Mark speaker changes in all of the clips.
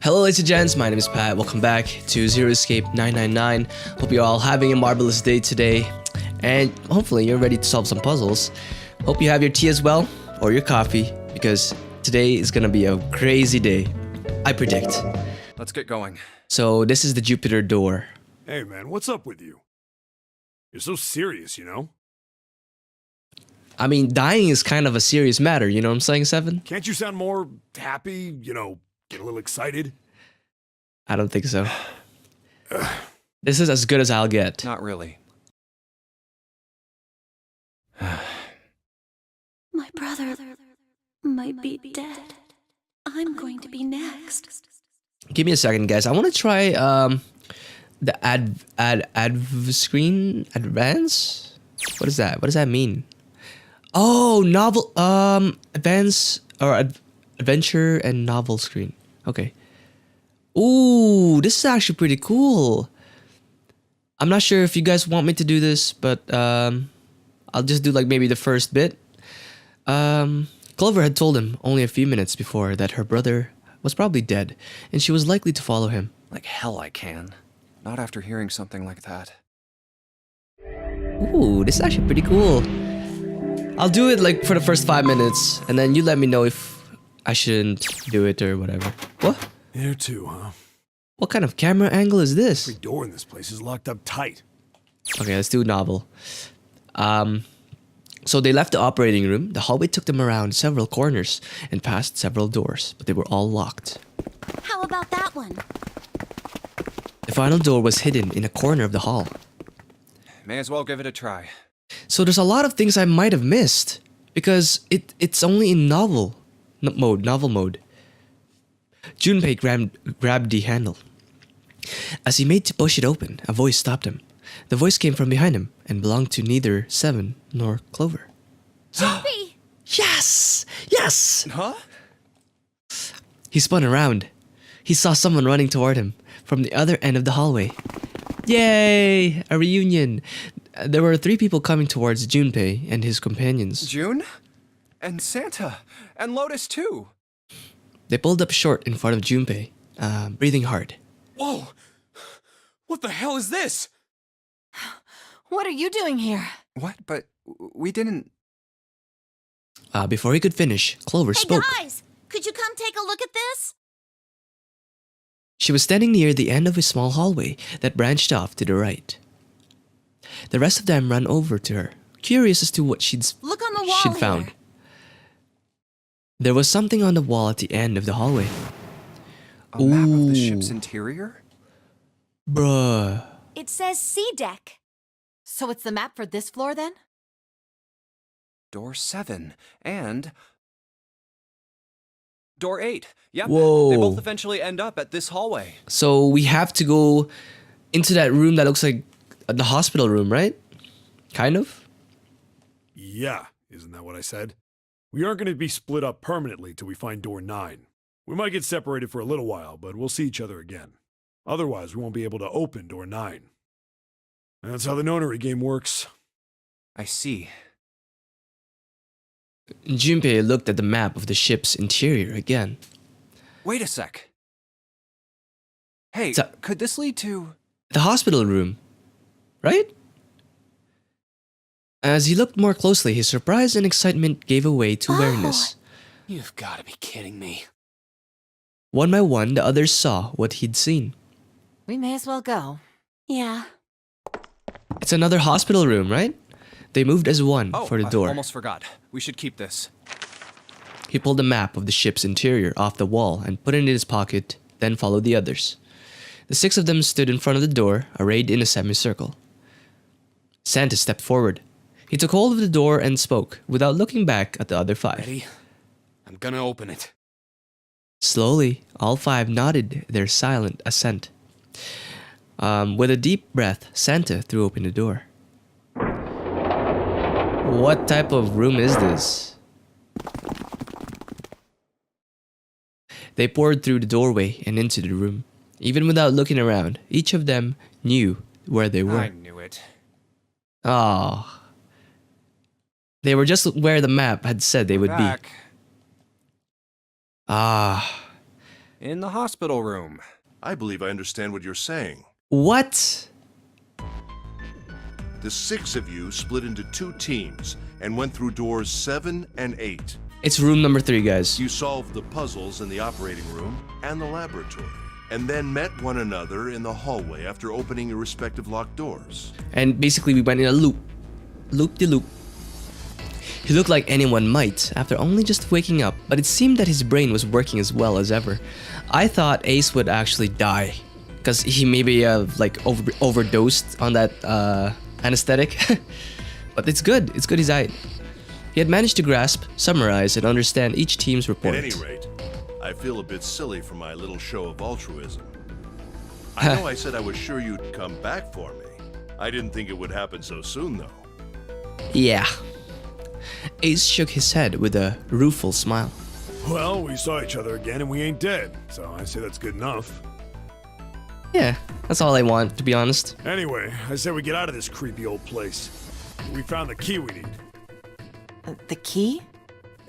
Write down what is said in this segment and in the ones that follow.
Speaker 1: Hello ladies and gents, my name is Pat. Welcome back to Zero Escape 999. Hope you're all having a marvelous day today. And hopefully you're ready to solve some puzzles. Hope you have your tea as well, or your coffee, because today is gonna be a crazy day. I predict.
Speaker 2: Let's get going.
Speaker 1: So this is the Jupiter door.
Speaker 3: Hey man, what's up with you? You're so serious, you know?
Speaker 1: I mean, dying is kind of a serious matter, you know what I'm saying, Seven?
Speaker 3: Can't you sound more happy, get a little excited?
Speaker 1: I don't think so. This is as good as I'll get.
Speaker 2: Not really.
Speaker 4: My brother might be dead. I'm going to be next.
Speaker 1: Give me a second, guys. I want to try the screen advance. What is that? What does that mean? Oh, novel advance or adventure and novel screen. Okay. Ooh, this is actually pretty cool. I'm not sure if you guys want me to do this, but I'll just do like maybe the first bit. Clover had told him only a few minutes before that her brother was probably dead, and she was likely to follow him.
Speaker 2: Like hell I can. Not after hearing something like that.
Speaker 1: Ooh, this is actually pretty cool. I'll do it like for the first 5 minutes, and then you let me know if I shouldn't do it or whatever. What?
Speaker 3: There too, huh?
Speaker 1: What kind of camera angle is this?
Speaker 3: Every door in this place is locked up tight.
Speaker 1: Okay, let's do novel. So they left the operating room. The hallway took them around several corners and past several doors, but they were all locked.
Speaker 4: How about that one?
Speaker 1: The final door was hidden in a corner of the hall.
Speaker 2: May as well give it a try.
Speaker 1: So there's a lot of things I might have missed because it's only in novel mode. Junpei grabbed the handle. As he made to push it open, a voice stopped him. The voice came from behind him and belonged to neither Seven nor Clover.
Speaker 4: Junpei!
Speaker 1: Yes! Yes!
Speaker 2: Huh?
Speaker 1: He spun around. He saw someone running toward him from the other end of the hallway. Yay! A reunion! There were 3 people coming towards Junpei and his companions.
Speaker 2: June? And Santa? And Lotus too?
Speaker 1: They pulled up short in front of Junpei, breathing hard.
Speaker 2: Whoa! What the hell is this?
Speaker 4: What are you doing here?
Speaker 2: What? But we didn't...
Speaker 1: Before he could finish, Clover spoke.
Speaker 4: Guys! Could you come take a look at this?
Speaker 1: She was standing near the end of a small hallway that branched off to the right. The rest of them ran over to her, curious as to what she'd
Speaker 4: Look on the wall
Speaker 1: found.
Speaker 4: here.
Speaker 1: There was something on the wall at the end of the hallway.
Speaker 2: A map of the
Speaker 1: Ooh.
Speaker 2: ship's interior?
Speaker 1: Bruh.
Speaker 4: It says C deck. So it's the map for this floor then?
Speaker 2: Door 7. And... Door 8. Yep.
Speaker 1: Whoa.
Speaker 2: They both eventually end up at this hallway.
Speaker 1: So we have to go into that room that looks like the hospital room, right? Kind of?
Speaker 3: Yeah, isn't that what I said? We aren't going to be split up permanently till we find door 9. We might get separated for a little while, but we'll see each other again. Otherwise, we won't be able to open door 9. That's how the nonary game works.
Speaker 2: I see.
Speaker 1: Junpei looked at the map of the ship's interior again.
Speaker 2: Wait a sec. Hey,
Speaker 1: So-
Speaker 2: could this lead to...
Speaker 1: The hospital room, right? As he looked more closely, his surprise and excitement gave way to wariness.
Speaker 2: You've got to be kidding me.
Speaker 1: One by one, the others saw what he'd seen.
Speaker 4: We may as well go. Yeah.
Speaker 1: It's another hospital room, right? They moved as one
Speaker 2: Oh,
Speaker 1: for the
Speaker 2: I
Speaker 1: door.
Speaker 2: almost forgot. We should keep this.
Speaker 1: He pulled a map of the ship's interior off the wall and put it in his pocket, then followed the others. The 6 of them stood in front of the door, arrayed in a semicircle. Santa stepped forward. He took hold of the door and spoke, without looking back at the other 5.
Speaker 2: Ready? I'm gonna open it.
Speaker 1: Slowly, all 5 nodded their silent assent. With a deep breath, Santa threw open the door. What type of room is this? They poured through the doorway and into the room. Even without looking around, each of them knew where they were.
Speaker 2: I knew it.
Speaker 1: Ah. They were just where the map had said they would be.
Speaker 2: Back.
Speaker 1: Ah.
Speaker 2: In the hospital room.
Speaker 5: I believe I understand what you're saying.
Speaker 1: What?
Speaker 5: The 6 of you split into 2 teams and went through doors 7 and 8.
Speaker 1: It's room number 3, guys.
Speaker 5: You solved the puzzles in the operating room and the laboratory, and then met one another in the hallway after opening your respective locked doors.
Speaker 1: And basically we went in a loop. Loop-de-loop. He looked like anyone might after only just waking up, but it seemed that his brain was working as well as ever. I thought Ace would actually die, because he maybe overdosed on that anesthetic. But it's good he's died. He had managed to grasp, summarize, and understand each team's report.
Speaker 5: At any rate, I feel a bit silly for my little show of altruism. I know I said I was sure you'd come back for me. I didn't think it would happen so soon, though.
Speaker 1: Yeah. Ace shook his head with a rueful smile.
Speaker 3: Well, we saw each other again and we ain't dead, so I say that's good enough.
Speaker 1: Yeah, that's all I want, to be honest.
Speaker 3: Anyway, I say we get out of this creepy old place. We found the key we need.
Speaker 6: The key?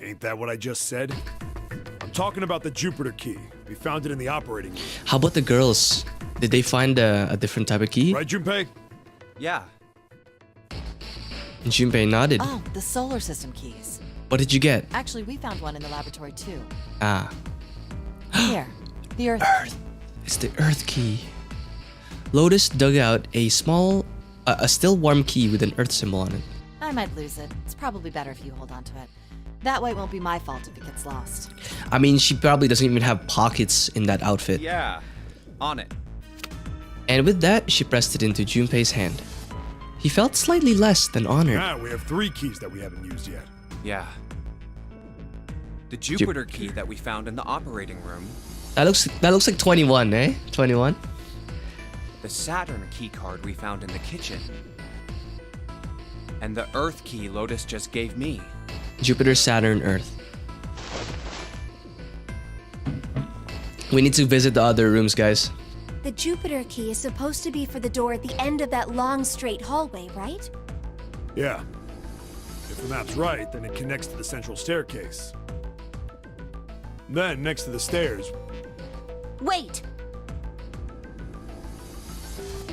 Speaker 3: Ain't that what I just said? I'm talking about the Jupiter key. We found it in the operating room.
Speaker 1: How about the girls? Did they find a different type of key?
Speaker 3: Right, Junpei?
Speaker 2: Yeah.
Speaker 1: And Junpei nodded.
Speaker 6: Oh, the solar system keys.
Speaker 1: What did you get?
Speaker 6: Actually, we found one in the laboratory too.
Speaker 1: Ah.
Speaker 6: Here, the Earth.
Speaker 1: It's the Earth key. Lotus dug out a still warm key with an Earth symbol on it.
Speaker 6: I might lose it. It's probably better if you hold on to it. That way it won't be my fault if it gets lost.
Speaker 1: I mean, she probably doesn't even have pockets in that outfit.
Speaker 2: Yeah. On it.
Speaker 1: And with that, she pressed it into Junpei's hand. He felt slightly less than honored.
Speaker 3: Ah, we have 3 keys that we haven't used yet.
Speaker 2: Yeah. The Jupiter key that we found in the operating room.
Speaker 1: That looks like 21, eh? 21?
Speaker 2: The Saturn key card we found in the kitchen. And the Earth key Lotus just gave me.
Speaker 1: Jupiter, Saturn, Earth. We need to visit the other rooms, guys.
Speaker 7: The Jupiter key is supposed to be for the door at the end of that long, straight hallway, right?
Speaker 3: Yeah. If the map's right, then it connects to the central staircase. Then, next to the stairs...
Speaker 7: Wait!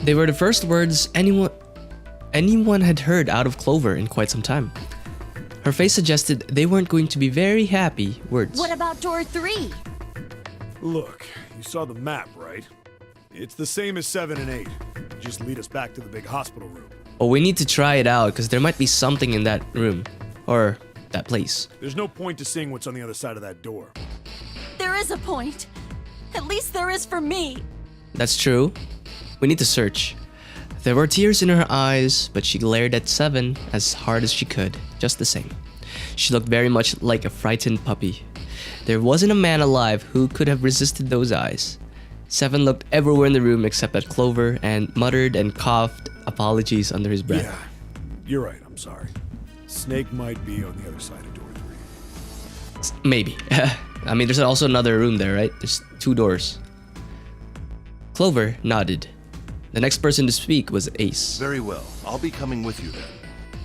Speaker 1: They were the first words anyone had heard out of Clover in quite some time. Her face suggested they weren't going to be very happy words.
Speaker 7: What about door 3?
Speaker 3: Look, you saw the map, right? It's the same as 7 and 8. Just lead us back to the big hospital room.
Speaker 1: Oh, we need to try it out because there might be something in that room. Or that place.
Speaker 3: There's no point to seeing what's on the other side of that door.
Speaker 4: There is a point. At least there is for me.
Speaker 1: That's true. We need to search. There were tears in her eyes, but she glared at 7 as hard as she could, just the same. She looked very much like a frightened puppy. There wasn't a man alive who could have resisted those eyes. 7 looked everywhere in the room except at Clover and muttered and coughed apologies under his breath.
Speaker 3: Yeah, you're right, I'm sorry. Snake might be on the other side of door 3.
Speaker 1: Maybe. I mean, there's also another room there, right? There's 2 doors. Clover nodded. The next person to speak was Ace.
Speaker 5: Very well. I'll be coming with you then.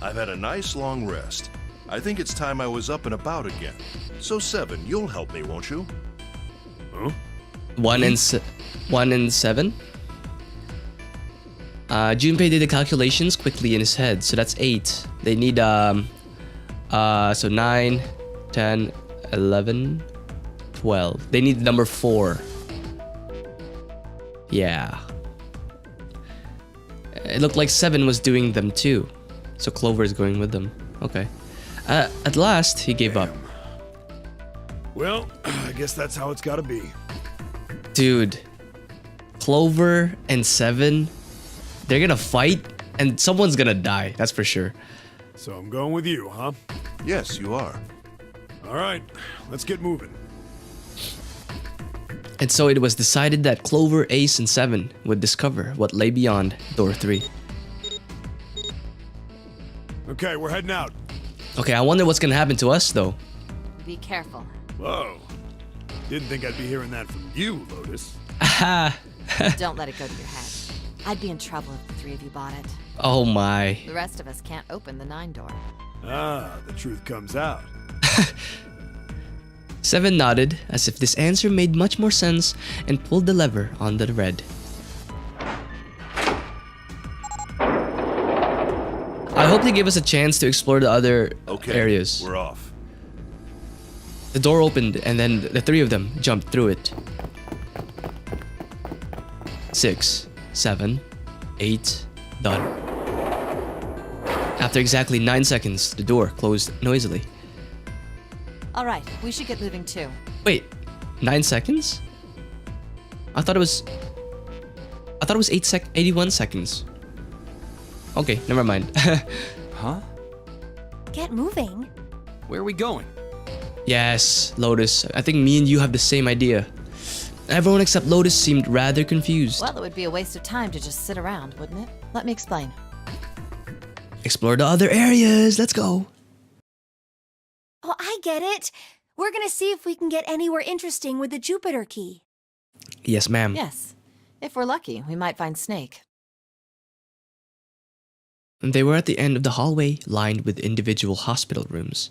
Speaker 5: I've had a nice long rest. I think it's time I was up and about again. So 7, you'll help me, won't you?
Speaker 3: Huh?
Speaker 1: 1 and 7? Junpei did the calculations quickly in his head, so that's 8. They need so 9, 10, 11, 12. They need number 4. Yeah. It looked like 7 was doing them too. So Clover is going with them. Okay. At last, he gave up.
Speaker 3: Well, I guess that's how it's gotta be.
Speaker 1: Dude. Clover and 7, they're gonna fight and someone's gonna die. That's for sure.
Speaker 3: So I'm going with you, huh?
Speaker 5: Yes, you are.
Speaker 3: Alright, let's get moving.
Speaker 1: And so it was decided that Clover, Ace, and 7 would discover what lay beyond door 3.
Speaker 3: Okay, we're heading out.
Speaker 1: Okay, I wonder what's gonna happen to us though.
Speaker 6: Be careful.
Speaker 3: Whoa. Didn't think I'd be hearing that from you, Lotus.
Speaker 1: Aha!
Speaker 6: Don't let it go to your head. I'd be in trouble if the 3 of you bought it.
Speaker 1: Oh my.
Speaker 6: The rest of us can't open the 9 door.
Speaker 3: Ah, the truth comes out.
Speaker 1: Seven nodded, as if this answer made much more sense, and pulled the lever on the red. I hope they give us a chance to explore the other areas.
Speaker 5: We're off.
Speaker 1: The door opened, and then the three of them jumped through it. 6, 7, 8, done. After exactly 9 seconds, the door closed noisily.
Speaker 6: Alright, we should get moving too.
Speaker 1: Wait, 9 seconds? I thought it was 81 seconds. Okay, never mind.
Speaker 2: Huh?
Speaker 7: Get moving.
Speaker 2: Where are we going?
Speaker 1: Yes, Lotus. I think me and you have the same idea. Everyone except Lotus seemed rather confused.
Speaker 6: Well, it would be a waste of time to just sit around, wouldn't it? Let me explain.
Speaker 1: Explore the other areas. Let's go.
Speaker 7: Oh, I get it. We're gonna see if we can get anywhere interesting with the Jupiter key.
Speaker 1: Yes, ma'am.
Speaker 6: Yes. If we're lucky, we might find Snake.
Speaker 1: They were at the end of the hallway, lined with individual hospital rooms.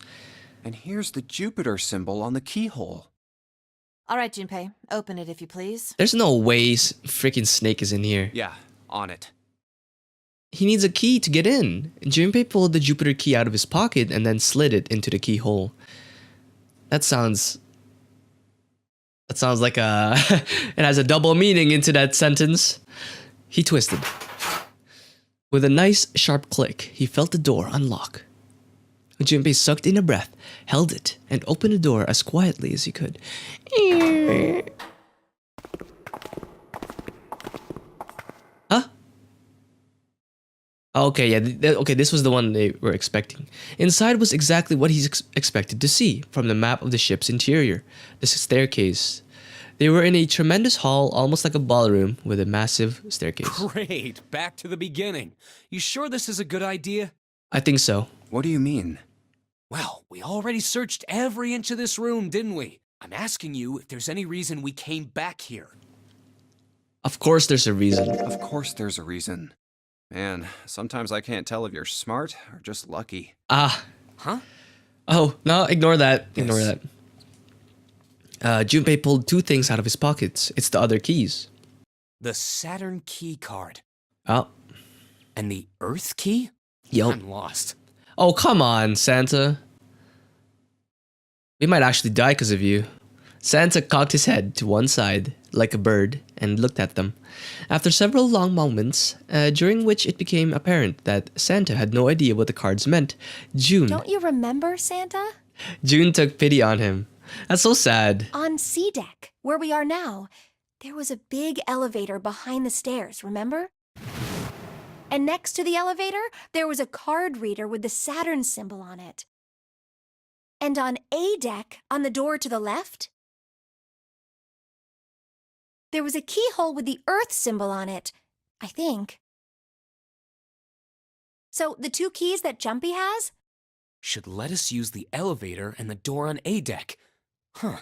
Speaker 2: And here's the Jupiter symbol on the keyhole.
Speaker 6: Alright, Junpei, open it if you please.
Speaker 1: There's no way freaking Snake is in here.
Speaker 2: Yeah, on it.
Speaker 1: He needs a key to get in. Junpei pulled the Jupiter key out of his pocket and then slid it into the keyhole. That sounds like it has a double meaning into that sentence. He twisted. With a nice sharp click, he felt the door unlock. Junpei sucked in a breath, held it, and opened the door as quietly as he could. Huh? Okay, yeah, okay, this was the one they were expecting. Inside was exactly what he expected to see from the map of the ship's interior, the staircase. They were in a tremendous hall, almost like a ballroom, with a massive staircase.
Speaker 8: Great, back to the beginning. You sure this is a good idea?
Speaker 1: I think so.
Speaker 2: What do you mean?
Speaker 8: Well, we already searched every inch of this room, didn't we? I'm asking you if there's any reason we came back here.
Speaker 1: Of course there's a reason.
Speaker 2: Of course there's a reason. Man, sometimes I can't tell if you're smart or just lucky.
Speaker 1: Ah.
Speaker 8: Huh?
Speaker 1: Oh, no, ignore that.
Speaker 2: Yes.
Speaker 1: Ignore that. Junpei pulled two things out of his pockets. It's the other keys.
Speaker 8: The Saturn key card.
Speaker 1: Oh.
Speaker 8: And the Earth key?
Speaker 1: Yup.
Speaker 8: I'm lost.
Speaker 1: Oh, come on, Santa. We might actually die because of you. Santa cocked his head to one side, like a bird, and looked at them. After several long moments, during which it became apparent that Santa had no idea what the cards meant, June
Speaker 7: Don't you remember, Santa?
Speaker 1: took pity on him. That's so sad.
Speaker 7: On C deck, where we are now, there was a big elevator behind the stairs, remember? And next to the elevator, there was a card reader with the Saturn symbol on it. And on A deck, on the door to the left, there was a keyhole with the Earth symbol on it, I think. So the two keys that Jumpy has?
Speaker 8: Should let us use the elevator and the door on A deck. Huh.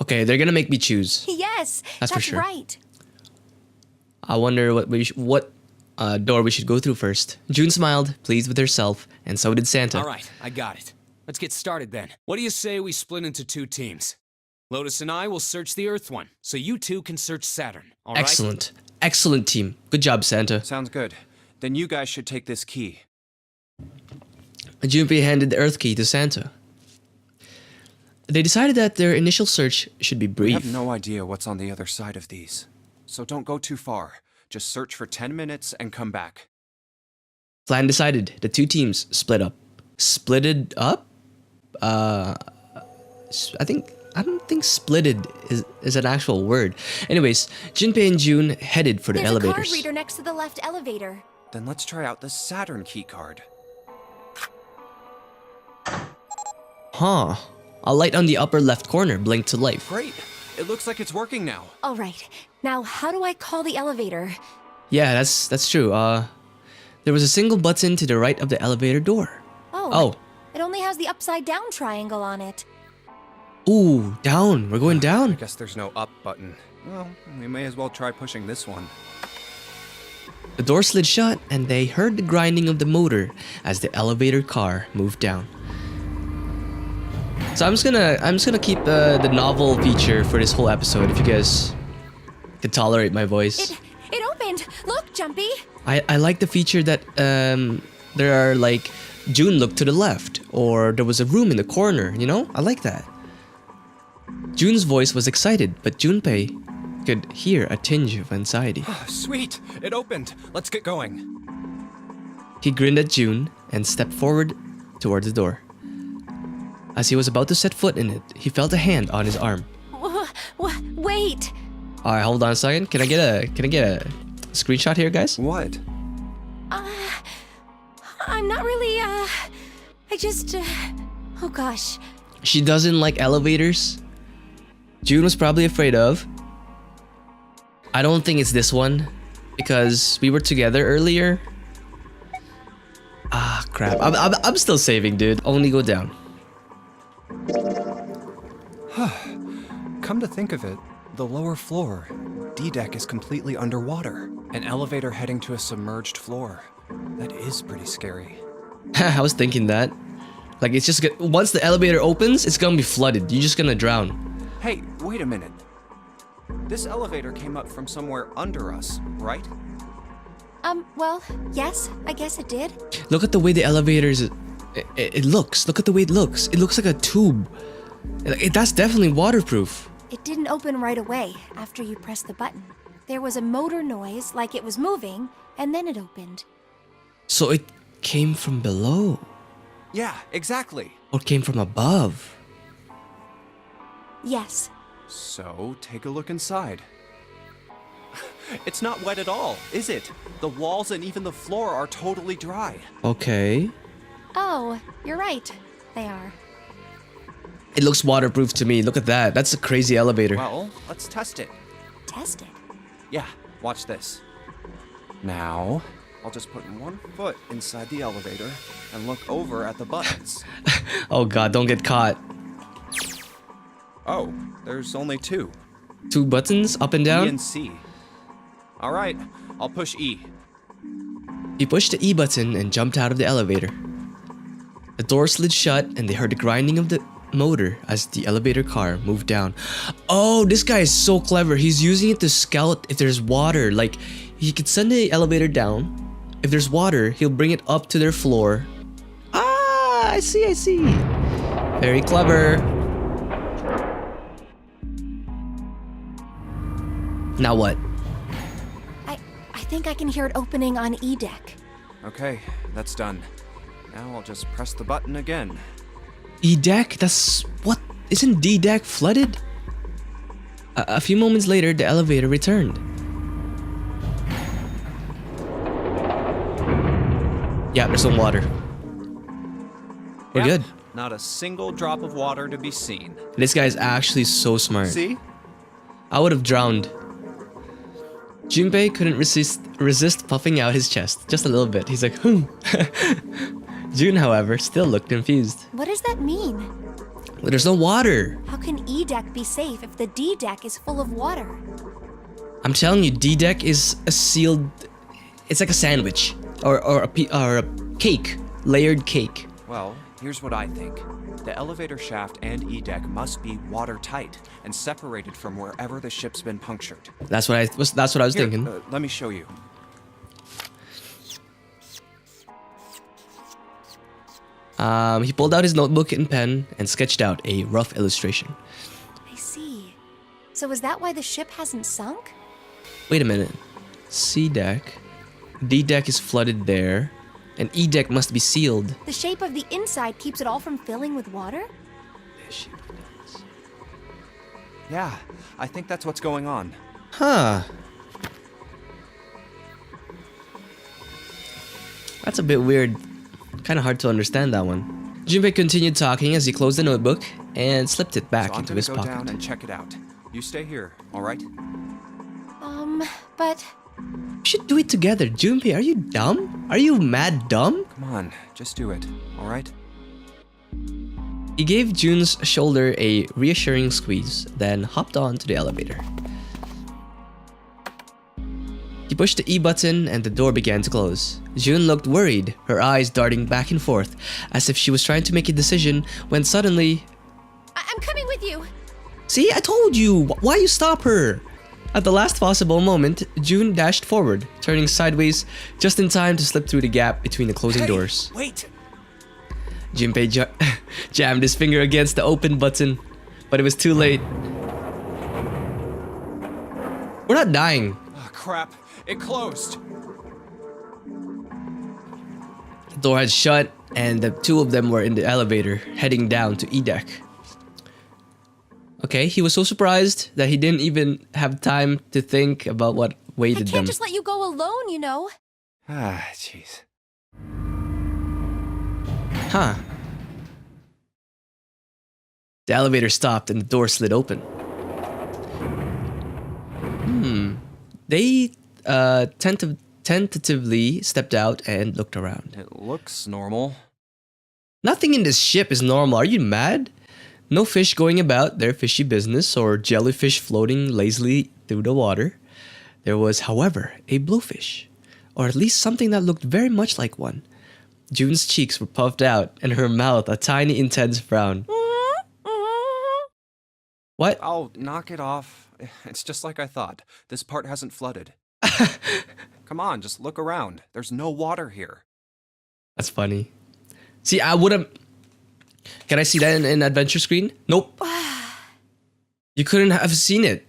Speaker 1: Okay, they're gonna make me choose.
Speaker 7: Yes,
Speaker 1: That's for sure.
Speaker 7: right.
Speaker 1: I wonder what door we should go through first. June smiled, pleased with herself, and so did Santa.
Speaker 8: All right, I got it. Let's get started then. What do you say we split into two teams? Lotus and I will search the Earth one, so you two can search Saturn, all right?
Speaker 1: Excellent. Excellent team. Good job, Santa.
Speaker 2: Sounds good. Then you guys should take this key.
Speaker 1: Junpei handed the Earth key to Santa. They decided that their initial search should be
Speaker 2: We
Speaker 1: brief.
Speaker 2: have no idea what's on the other side of these. So don't go too far. Just search for 10 minutes and come back.
Speaker 1: Plan decided. The two teams split up. Splitted up? I don't think splitted is an actual word. Anyways, Junpei and June headed for the
Speaker 7: There's
Speaker 1: elevators.
Speaker 7: a card reader next to the left elevator.
Speaker 2: Then let's try out the Saturn key card.
Speaker 1: Huh. A light on the upper left corner blinked to life.
Speaker 2: Great! It looks like it's working now.
Speaker 7: All right. Now, how do I call the elevator?
Speaker 1: Yeah, that's true. There was a single button to the right of the elevator door.
Speaker 7: Oh. It only has the upside down triangle on it.
Speaker 1: Ooh, down. We're going
Speaker 2: I
Speaker 1: down.
Speaker 2: guess there's no up button. Well, we may as well try pushing this one.
Speaker 1: The door slid shut, and they heard the grinding of the motor as the elevator car moved down. So I'm just gonna keep the novel feature for this whole episode if you guys can tolerate my voice.
Speaker 7: It opened. Look, Jumpy.
Speaker 1: I like the feature that there are like June looked to the left or there was a room in the corner, you know? I like that. June's voice was excited, but Junpei could hear a tinge of anxiety.
Speaker 2: Sweet! It opened! Let's get going.
Speaker 1: He grinned at June and stepped forward toward the door. As he was about to set foot in it, he felt a hand on his arm.
Speaker 7: Wait.
Speaker 1: All right, hold on a second. Can I get a screenshot here, guys?
Speaker 2: What?
Speaker 7: I'm not really, I just, oh gosh.
Speaker 1: She doesn't like elevators. June was probably afraid of. I don't think it's this one because we were together earlier. Ah, crap. I'm still saving, dude. Only go down.
Speaker 2: Come to think of it, the lower floor, D-deck is completely underwater. An elevator heading to a submerged floor. That is pretty scary.
Speaker 1: I was thinking that. Like, it's just once the elevator opens, it's gonna be flooded. You're just gonna drown.
Speaker 2: Hey, wait a minute. This elevator came up from somewhere under us, right?
Speaker 7: Well, yes, I guess it did.
Speaker 1: Look at the way the elevator is. It looks. Look at the way it looks. It looks like a tube. That's definitely waterproof.
Speaker 7: It didn't open right away after you pressed the button. There was a motor noise like it was moving, and then it opened.
Speaker 1: So it came from below.
Speaker 2: Yeah, exactly.
Speaker 1: Or came from above.
Speaker 7: Yes.
Speaker 2: So, take a look inside. It's not wet at all, is it? The walls and even the floor are totally dry.
Speaker 1: Okay.
Speaker 7: Oh, you're right. They are.
Speaker 1: It looks waterproof to me. Look at that. That's a crazy elevator.
Speaker 2: Well, let's test it.
Speaker 7: Test it.
Speaker 2: Yeah, watch this. Now, I'll just put one foot inside the elevator and look over at the buttons.
Speaker 1: Oh god, don't get caught.
Speaker 2: Oh, there's only two.
Speaker 1: Two buttons, up and down?
Speaker 2: E and C. Alright, I'll push E.
Speaker 1: He pushed the E button and jumped out of the elevator. The door slid shut and they heard the grinding of the motor as the elevator car moved down. Oh, this guy is so clever. He's using it to scout if there's water. Like, he could send the elevator down. If there's water, he'll bring it up to their floor. Ah, I see. Very clever. Now what?
Speaker 7: I think I can hear it opening on E-deck.
Speaker 2: Okay, that's done. Now I'll just press the button again.
Speaker 1: E-deck? That's... what? Isn't D-deck flooded? A few moments later, the elevator returned. Yeah, there's some water. We're
Speaker 2: Yep,
Speaker 1: good.
Speaker 2: Not a single drop of water to be seen.
Speaker 1: This guy is actually so smart.
Speaker 2: See?
Speaker 1: I would have drowned. Junpei couldn't resist puffing out his chest just a little bit. He's like, hmm. June, however, still looked confused.
Speaker 7: What does that mean?
Speaker 1: Well, there's no water.
Speaker 7: How can E-deck be safe if the D-deck is full of water?
Speaker 1: I'm telling you, D-deck is a sealed... It's like a sandwich. Or a cake. Layered cake.
Speaker 2: Well, here's what I think. The elevator shaft and E-deck must be watertight and separated from wherever the ship's been punctured.
Speaker 1: That's what I was
Speaker 2: Here,
Speaker 1: thinking.
Speaker 2: let me show you.
Speaker 1: He pulled out his notebook and pen and sketched out a rough illustration.
Speaker 7: I see. So is that why the ship hasn't sunk?
Speaker 1: Wait a minute. C-deck. D-deck is flooded there. And E-deck must be sealed.
Speaker 7: The shape of the inside keeps it all from filling with water?
Speaker 2: Yeah, I think that's what's going on.
Speaker 1: Huh. That's a bit weird. Kind of hard to understand that one. Junpei continued talking as he closed the notebook and slipped it back
Speaker 2: So I'm
Speaker 1: into
Speaker 2: gonna
Speaker 1: his
Speaker 2: go
Speaker 1: pocket.
Speaker 2: down and check it out. You stay here, all right?
Speaker 7: But...
Speaker 1: We should do it together. Junpei, are you dumb? Are you mad dumb?
Speaker 2: Come on, just do it, all right?
Speaker 1: He gave June's shoulder a reassuring squeeze, then hopped on to the elevator. He pushed the E button and the door began to close. June looked worried, her eyes darting back and forth, as if she was trying to make a decision when suddenly, See, I told you! Why you stop her? At the last possible moment, June dashed forward, turning sideways just in time to slip through the gap between the closing doors.
Speaker 8: Wait!
Speaker 1: Junpei jammed his finger against the open button, but it was too late. We're not dying.
Speaker 2: Oh, crap. It closed.
Speaker 1: The door had shut, and the two of them were in the elevator, heading down to E deck. Okay, he was so surprised that he didn't even have time to think about what
Speaker 7: I
Speaker 1: waited
Speaker 7: can't
Speaker 1: them.
Speaker 7: just let you go alone, you know.
Speaker 2: Ah, jeez.
Speaker 1: Huh. The elevator stopped and the door slid open. They tentatively stepped out and looked around.
Speaker 2: It looks normal.
Speaker 1: Nothing in this ship is normal. Are you mad? No fish going about their fishy business or jellyfish floating lazily through the water. There was, however, a blowfish, or at least something that looked very much like one. June's cheeks were puffed out and her mouth a tiny intense frown. What?
Speaker 2: Oh, knock it off. It's just like I thought. This part hasn't flooded. Come on, just look around. There's no water here.
Speaker 1: That's funny. See, I would've... Can I see that in adventure screen? Nope. You couldn't have seen it.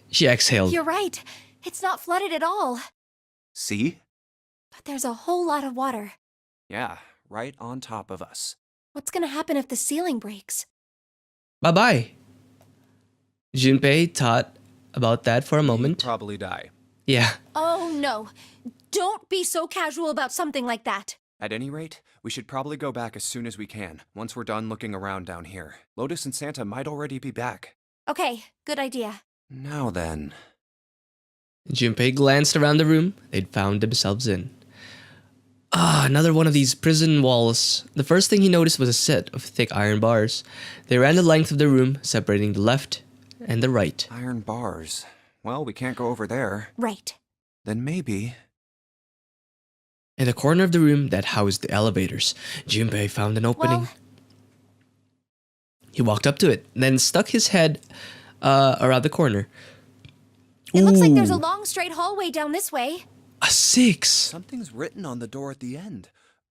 Speaker 1: She exhaled.
Speaker 7: You're right. It's not flooded at all.
Speaker 2: See?
Speaker 7: But there's a whole lot of water.
Speaker 2: Yeah, right on top of us.
Speaker 7: What's gonna happen if the ceiling breaks?
Speaker 1: Bye-bye. Junpei thought about that for a moment.
Speaker 2: Probably die.
Speaker 1: Yeah.
Speaker 7: Oh no. Don't be so casual about something like that.
Speaker 2: At any rate, we should probably go back as soon as we can, once we're done looking around down here. Lotus and Santa might already be back.
Speaker 7: Okay, good idea.
Speaker 2: Now then.
Speaker 1: Junpei glanced around the room they'd found themselves in. Ah, another one of these prison walls. The first thing he noticed was a set of thick iron bars. They ran the length of the room, separating the left and the right.
Speaker 2: Iron bars. Well, we can't go over there.
Speaker 7: Right.
Speaker 2: Then maybe...
Speaker 1: In the corner of the room that housed the elevators, Junpei found an opening.
Speaker 7: Well,
Speaker 1: He walked up to it, then stuck his head around the corner.
Speaker 7: it looks like there's a
Speaker 1: Ooh,
Speaker 7: long straight hallway down this way.
Speaker 1: a 6.
Speaker 2: Something's written on the door at the end.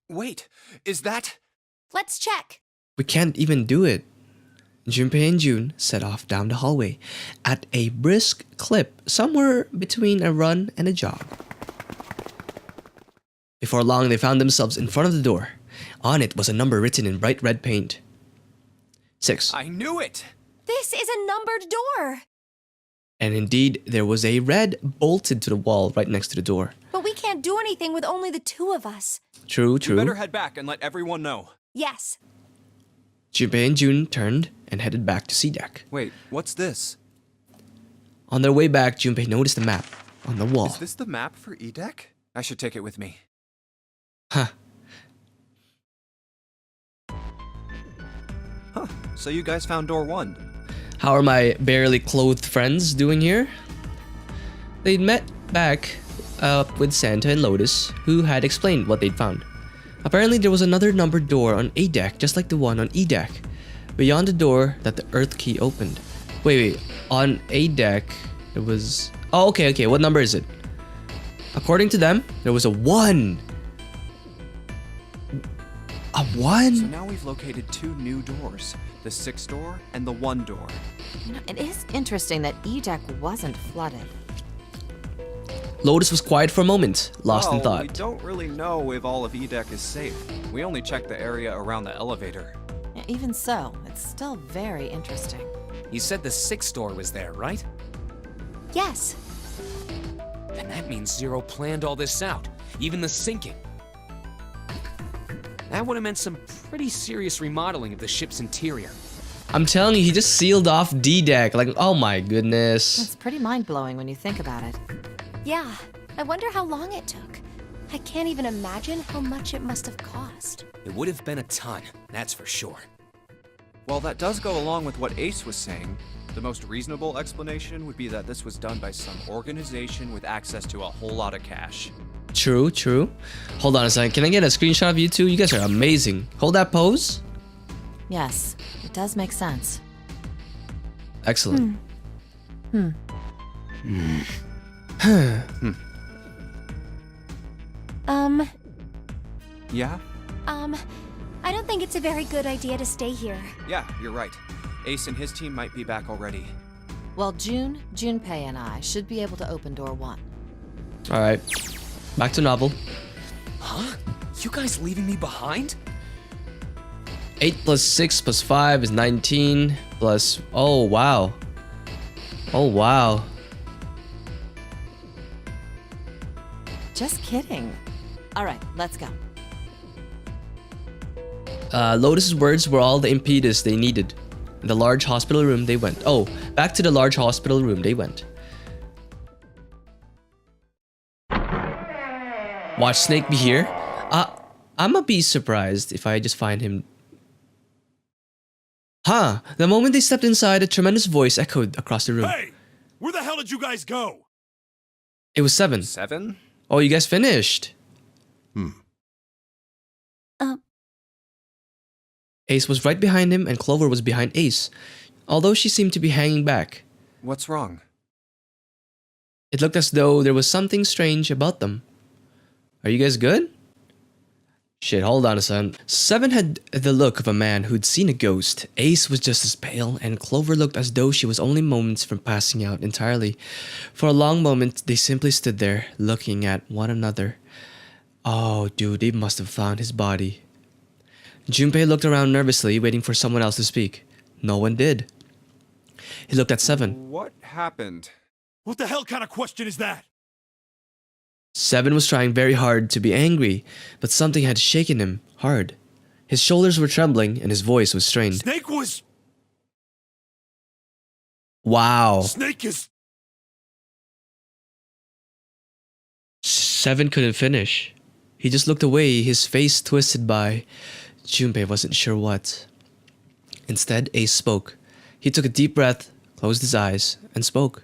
Speaker 2: Wait, is that...
Speaker 7: Let's check.
Speaker 1: We can't even do it. Junpei and June set off down the hallway at a brisk clip, somewhere between a run and a jog. Before long, they found themselves in front of the door. On it was a number written in bright red paint. 6.
Speaker 2: I knew it!
Speaker 7: This is a numbered door.
Speaker 1: And indeed, there was a red bolted to the wall right next to the door.
Speaker 7: But we can't do anything with only the two of us.
Speaker 1: True,
Speaker 2: We
Speaker 1: true.
Speaker 2: better head back and let everyone know.
Speaker 7: Yes.
Speaker 1: Junpei and June turned and headed back to C deck.
Speaker 2: Wait, what's this?
Speaker 1: On their way back, Junpei noticed a map on the wall.
Speaker 2: Is this the map for E-Deck? I should take it with me.
Speaker 1: Huh.
Speaker 2: Huh, so you guys found door 1.
Speaker 1: How are my barely clothed friends doing here? They'd met back up with Santa and Lotus, who had explained what they'd found. Apparently, there was another numbered door on A deck, just like the one on E deck. Beyond the door that the Earth key opened. Wait. On A deck, it was... Oh, okay. What number is it? According to them, there was a 1. A 1?
Speaker 2: So now we've located 2 new doors. The 6 door and the 1 door.
Speaker 6: You know, it is interesting that E-Deck wasn't flooded.
Speaker 1: Lotus was quiet for a moment, lost in
Speaker 2: We
Speaker 1: thought.
Speaker 2: don't really know if all of E-Deck is safe. We only checked the area around the elevator.
Speaker 6: Even so, it's still very interesting.
Speaker 8: You said the 6th door was there, right?
Speaker 7: Yes.
Speaker 8: Then that means Zero planned all this out, even the sinking. That would have meant some pretty serious remodeling of the ship's interior.
Speaker 1: I'm telling you, he just sealed off D deck. Like, oh my goodness.
Speaker 6: It's pretty mind-blowing when you think about it.
Speaker 7: Yeah. I wonder how long it took. I can't even imagine how much it must have cost.
Speaker 8: It would have been a ton, that's for sure.
Speaker 2: While that does go along with what Ace was saying, the most reasonable explanation would be that this was done by some organization with access to a whole lot of cash.
Speaker 1: True. Hold on a second. Can I get a screenshot of you two? You guys are amazing. Hold that pose.
Speaker 6: Yes, it does make sense.
Speaker 1: Excellent.
Speaker 2: Yeah?
Speaker 7: I don't think it's a very good idea to stay here.
Speaker 2: Yeah, you're right. Ace and his team might be back already.
Speaker 6: Well, Junpei and I should be able to open door 1.
Speaker 1: All right. Back to novel.
Speaker 8: Huh? You guys leaving me behind?
Speaker 1: 8 plus 6 plus 5 is 19 plus... Oh, wow. Oh, wow.
Speaker 6: Just kidding. All right, let's go.
Speaker 1: Lotus's words were all the impetus they needed. In the large hospital room they went. Oh, back to the large hospital room they went. Watch Snake be here? I'ma be surprised if I just find him. Huh, the moment they stepped inside, a tremendous voice echoed across the room.
Speaker 3: Hey! Where the hell did you guys go?
Speaker 1: It was 7.
Speaker 2: 7?
Speaker 1: Oh, you guys finished. Ace was right behind him and Clover was behind Ace, although she seemed to be hanging back.
Speaker 2: What's wrong?
Speaker 1: It looked as though there was something strange about them. Are you guys good? Shit, hold on a second. 7 had the look of a man who'd seen a ghost. Ace was just as pale, and Clover looked as though she was only moments from passing out entirely. For a long moment, they simply stood there, looking at one another. Oh, dude, they must have found his body. Junpei looked around nervously, waiting for someone else to speak. No one did. He looked at 7.
Speaker 2: What happened?
Speaker 3: What the hell kind of question is that?
Speaker 1: 7 was trying very hard to be angry, but something had shaken him hard. His shoulders were trembling and his voice was strained.
Speaker 3: Snake was...
Speaker 1: Wow.
Speaker 3: Snake is...
Speaker 1: 7 couldn't finish. He just looked away, his face twisted by... Junpei wasn't sure what. Instead, Ace spoke. He took a deep breath, closed his eyes, and spoke.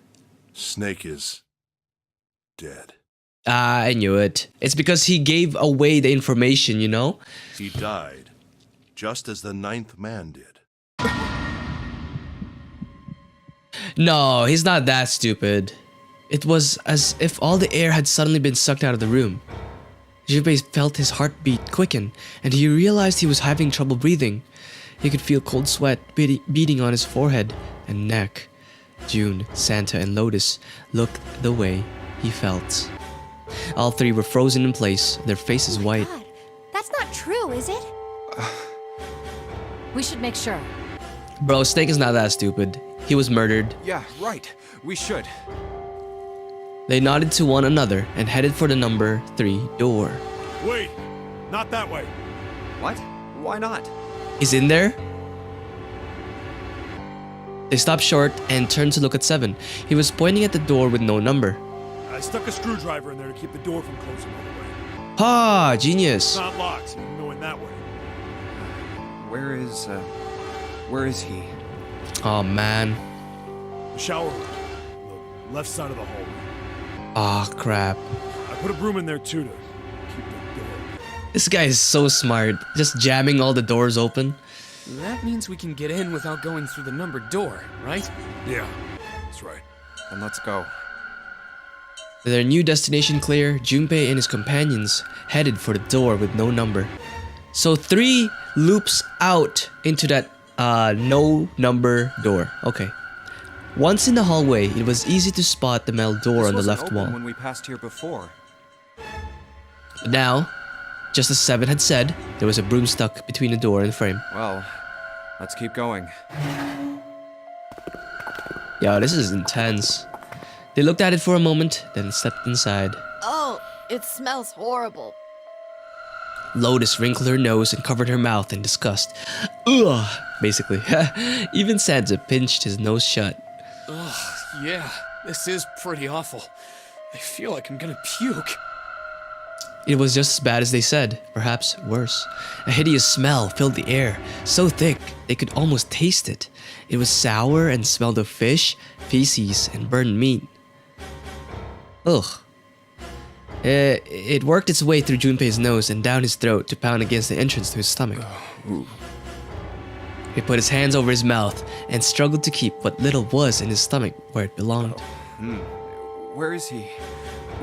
Speaker 5: Snake is... dead.
Speaker 1: Ah, I knew it. It's because he gave away the information, you know?
Speaker 5: He died, just as the 9th man did.
Speaker 1: No, he's not that stupid. It was as if all the air had suddenly been sucked out of the room. Junpei felt his heartbeat quicken, and he realized he was having trouble breathing. He could feel cold sweat beating on his forehead and neck. June, Santa, and Lotus looked the way he felt. All 3 were frozen in place, their faces white.
Speaker 7: God, that's not true, is it?
Speaker 6: We should make sure.
Speaker 1: Bro, Snake is not that stupid. He was murdered.
Speaker 2: Yeah, right. We should.
Speaker 1: They nodded to one another and headed for the number 3 door.
Speaker 3: Wait! Not that way.
Speaker 2: What? Why not?
Speaker 1: He's in there? They stopped short and turned to look at 7. He was pointing at the door with no number.
Speaker 3: I stuck a screwdriver in there to keep the door from closing all the way.
Speaker 1: Ha!
Speaker 3: It's
Speaker 1: Genius!
Speaker 3: not locked, so you can go in that way.
Speaker 2: Where is he?
Speaker 1: Oh man.
Speaker 3: The shower room. The left side of the hallway.
Speaker 1: Ah, crap.
Speaker 3: I put a broom in there too to keep the door open.
Speaker 1: This guy is so smart. Just jamming all the doors open.
Speaker 8: That means we can get in without going through the numbered door, right?
Speaker 3: Yeah, that's right.
Speaker 2: Then let's go.
Speaker 1: With their new destination clear, Junpei and his companions headed for the door with no number. So 3 loops out into that no number door. Okay. Once in the hallway, it was easy to spot the metal door
Speaker 2: This
Speaker 1: on the
Speaker 2: wasn't
Speaker 1: left
Speaker 2: open
Speaker 1: wall.
Speaker 2: when we passed here before.
Speaker 1: But now, just as 7 had said, there was a broom stuck between the door and the frame.
Speaker 2: Well, let's keep going.
Speaker 1: Yeah, this is intense. They looked at it for a moment, then stepped inside.
Speaker 6: Oh, it smells horrible.
Speaker 1: Lotus wrinkled her nose and covered her mouth in disgust. Ugh, basically. Even Santa pinched his nose shut.
Speaker 8: Ugh, yeah, this is pretty awful. I feel like I'm gonna puke.
Speaker 1: It was just as bad as they said, perhaps worse. A hideous smell filled the air, so thick they could almost taste it. It was sour and smelled of fish, feces, and burned meat. Ugh. It worked its way through Junpei's nose and down his throat to pound against the entrance to his stomach. He put his hands over his mouth and struggled to keep what little was in his stomach where it belonged.
Speaker 2: Where is he?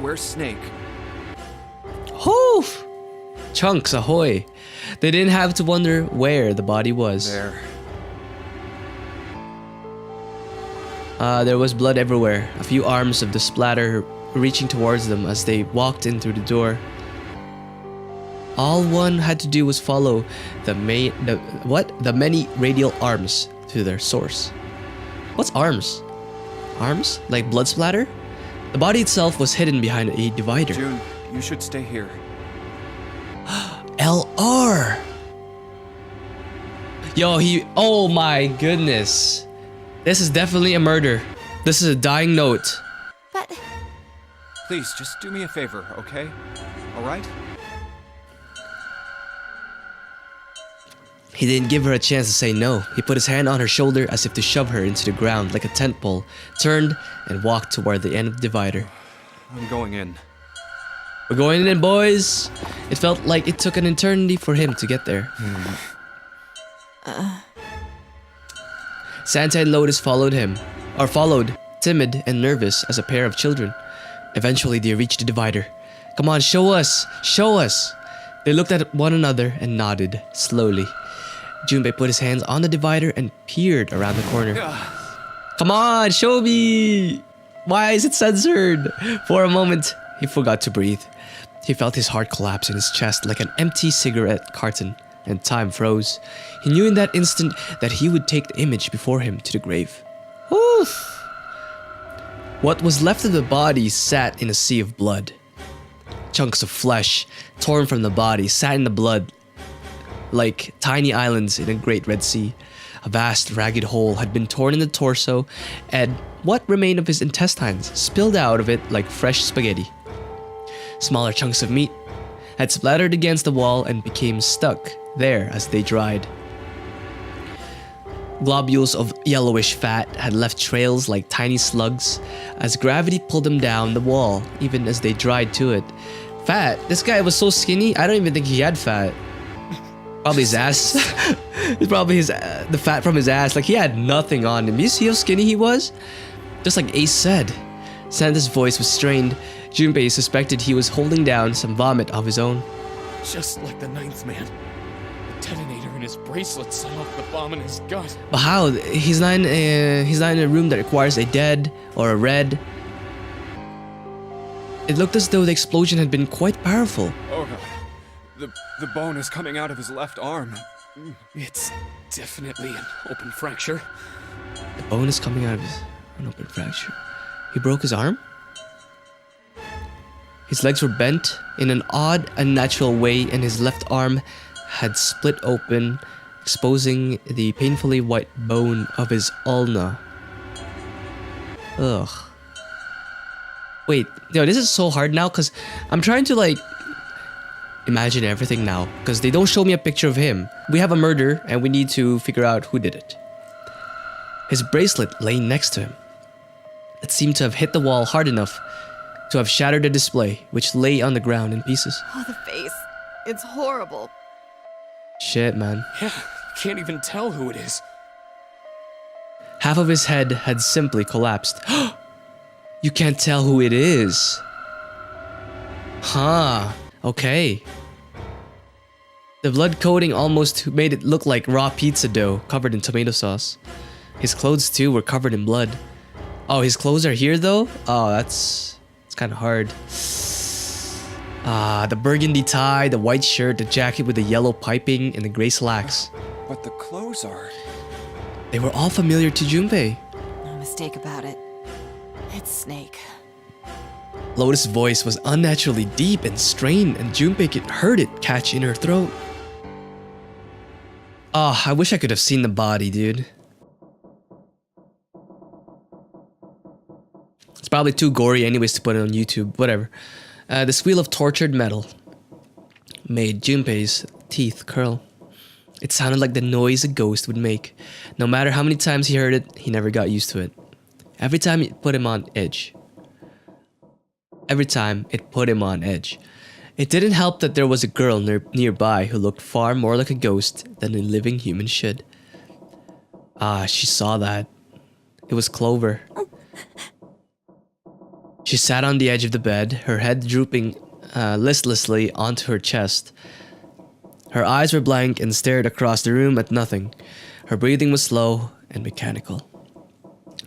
Speaker 2: Where's Snake?
Speaker 1: Hoof! Chunks ahoy! They didn't have to wonder where the body was.
Speaker 2: There.
Speaker 1: There was blood everywhere, a few arms of the splatter reaching towards them as they walked in through the door. All one had to do was follow the many radial arms to their source. What's arms? Arms? Like blood splatter? The body itself was hidden behind a divider.
Speaker 2: June, you should stay here.
Speaker 1: LR! Yo, oh my goodness. This is definitely a murder. This is a dying note.
Speaker 7: But
Speaker 2: Please, just do me a favor, okay? Alright?
Speaker 1: He didn't give her a chance to say no. He put his hand on her shoulder as if to shove her into the ground like a tent pole, turned, and walked toward the end of the divider.
Speaker 2: I'm going in.
Speaker 1: We're going in, boys! It felt like it took an eternity for him to get there. Santa and Lotus followed, timid and nervous as a pair of children. Eventually, they reached the divider. Come on, show us! Show us! They looked at one another and nodded, slowly. Junpei put his hands on the divider and peered around the corner. Come on, show me! Why is it censored? For a moment, he forgot to breathe. He felt his heart collapse in his chest like an empty cigarette carton, and time froze. He knew in that instant that he would take the image before him to the grave. Oof! What was left of the body sat in a sea of blood. Chunks of flesh, torn from the body, sat in the blood like tiny islands in a great Red Sea. A vast, ragged hole had been torn in the torso, and what remained of his intestines spilled out of it like fresh spaghetti. Smaller chunks of meat had splattered against the wall and became stuck there as they dried. Globules of yellowish fat had left trails like tiny slugs as gravity pulled them down the wall even as they dried to it. Fat? This guy was so skinny, I don't even think he had fat. Probably his ass. It's probably the fat from his ass. Like, he had nothing on him. You see how skinny he was? Just like Ace said. Santa's voice was strained. Junpei suspected he was holding down some vomit of his own.
Speaker 8: Just like the ninth man. The detonator in his bracelet set off the bomb in his gut.
Speaker 1: But how? He's not in a room that requires a dead or a red. It looked as though the explosion had been quite powerful.
Speaker 2: Oh god. The bone is coming out of his left arm.
Speaker 8: It's definitely an open fracture.
Speaker 1: The bone is coming out of an open fracture. He broke his arm? His legs were bent in an odd, unnatural way, and his left arm had split open, exposing the painfully white bone of his ulna. Ugh. Wait, yo, this is so hard now because I'm trying to like imagine everything now because they don't show me a picture of him. We have a murder and we need to figure out who did it. His bracelet lay next to him. It seemed to have hit the wall hard enough to have shattered the display, which lay on the ground in pieces.
Speaker 6: Oh, the face. It's horrible.
Speaker 1: Shit, man.
Speaker 8: Yeah, can't even tell who it is.
Speaker 1: Half of his head had simply collapsed. You can't tell who it is. Huh. Okay. The blood coating almost made it look like raw pizza dough covered in tomato sauce. His clothes too were covered in blood. Oh, his clothes are here though? Oh, it's kind of hard. The burgundy tie, the white shirt, the jacket with the yellow piping, and the gray slacks.
Speaker 2: But the clothes are...
Speaker 1: They were all familiar to Junpei.
Speaker 6: No mistake about it. It's Snake.
Speaker 1: Lotus' voice was unnaturally deep and strained, and Junpei could heard it catch in her throat. Oh, I wish I could have seen the body, dude. It's probably too gory anyways to put it on YouTube, whatever. The squeal of tortured metal made Junpei's teeth curl. It sounded like the noise a ghost would make. No matter how many times he heard it, he never got used to it. Every time it put him on edge. It didn't help that there was a girl nearby who looked far more like a ghost than a living human should. Ah, she saw that. It was Clover. She sat on the edge of the bed, her head drooping listlessly onto her chest. Her eyes were blank and stared across the room at nothing. Her breathing was slow and mechanical.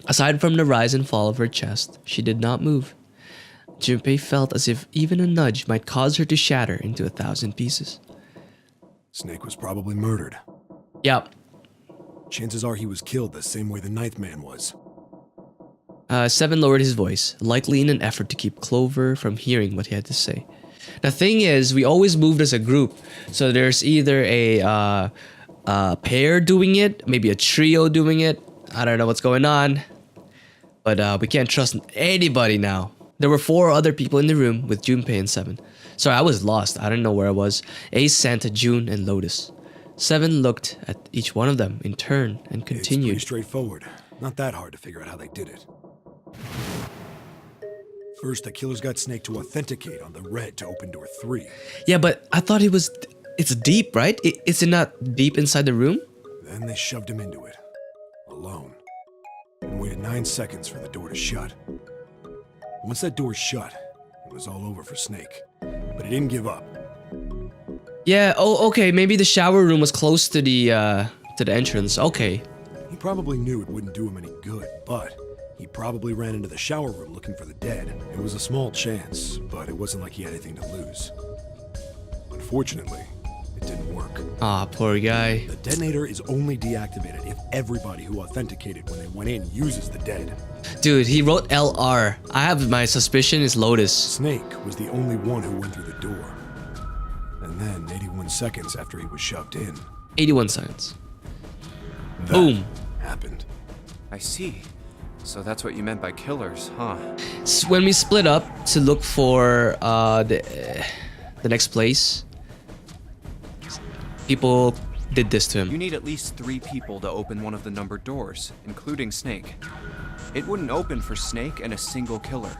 Speaker 1: Aside from the rise and fall of her chest, she did not move. Junpei felt as if even a nudge might cause her to shatter into 1,000 pieces.
Speaker 3: Snake was probably murdered.
Speaker 1: Yep.
Speaker 3: Chances are he was killed the same way the ninth man was.
Speaker 1: Seven lowered his voice, likely in an effort to keep Clover from hearing what he had to say. The thing is, we always moved as a group, so there's either a pair doing it, maybe a trio doing it. I don't know what's going on, but we can't trust anybody now. There were 4 other people in the room with Junpei and Seven. Sorry, I was lost. I didn't know where I was. Ace sent June and Lotus. Seven looked at each one of them in turn and continued.
Speaker 3: It's pretty straightforward. Not that hard to figure out how they did it. First, the killers got Snake to authenticate on the red to open door 3.
Speaker 1: Yeah, but I thought it's deep, right? Is it not deep inside the room?
Speaker 3: Then they shoved him into it. Alone. And waited 9 seconds for the door to shut. Once that door shut, it was all over for Snake. But he didn't give up.
Speaker 1: Yeah, oh, okay, maybe the shower room was close to the entrance. Okay.
Speaker 3: He probably knew it wouldn't do him any good, but he probably ran into the shower room looking for the dead. It was a small chance, but it wasn't like he had anything to lose. Unfortunately, it didn't work.
Speaker 1: Ah, poor guy.
Speaker 3: The detonator is only deactivated if everybody who authenticated when they went in uses the dead.
Speaker 1: Dude, he wrote LR. I have my suspicion is Lotus.
Speaker 3: Snake was the only one who went through the door. And then, 81 seconds after he was shoved in,
Speaker 1: 81 seconds.
Speaker 3: that
Speaker 1: Boom.
Speaker 3: happened.
Speaker 2: I see. So that's what you meant by killers, huh?
Speaker 1: When we split up to look for the next place, people did this to
Speaker 2: You
Speaker 1: him.
Speaker 2: need at least 3 people to open one of the numbered doors, including Snake. It wouldn't open for Snake and a single killer.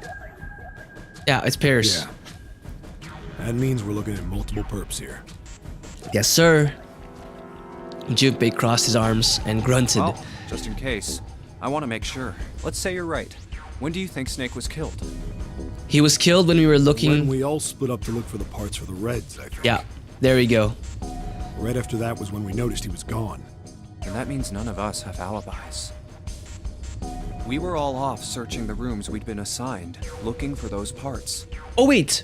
Speaker 1: Yeah, it's pairs.
Speaker 3: Yeah. That means we're looking at multiple perps here.
Speaker 1: Yes, sir. Junpei crossed his arms and grunted.
Speaker 2: Well, just in case, I want to make sure. Let's say you're right. When do you think Snake was killed?
Speaker 1: He was killed when we were looking.
Speaker 3: When we all split up to look for the parts for the Reds, I think.
Speaker 1: Yeah, there we go.
Speaker 3: Right after that was when we noticed he was gone.
Speaker 2: And that means none of us have alibis. We were all off searching the rooms we'd been assigned, looking for those parts.
Speaker 1: Oh wait,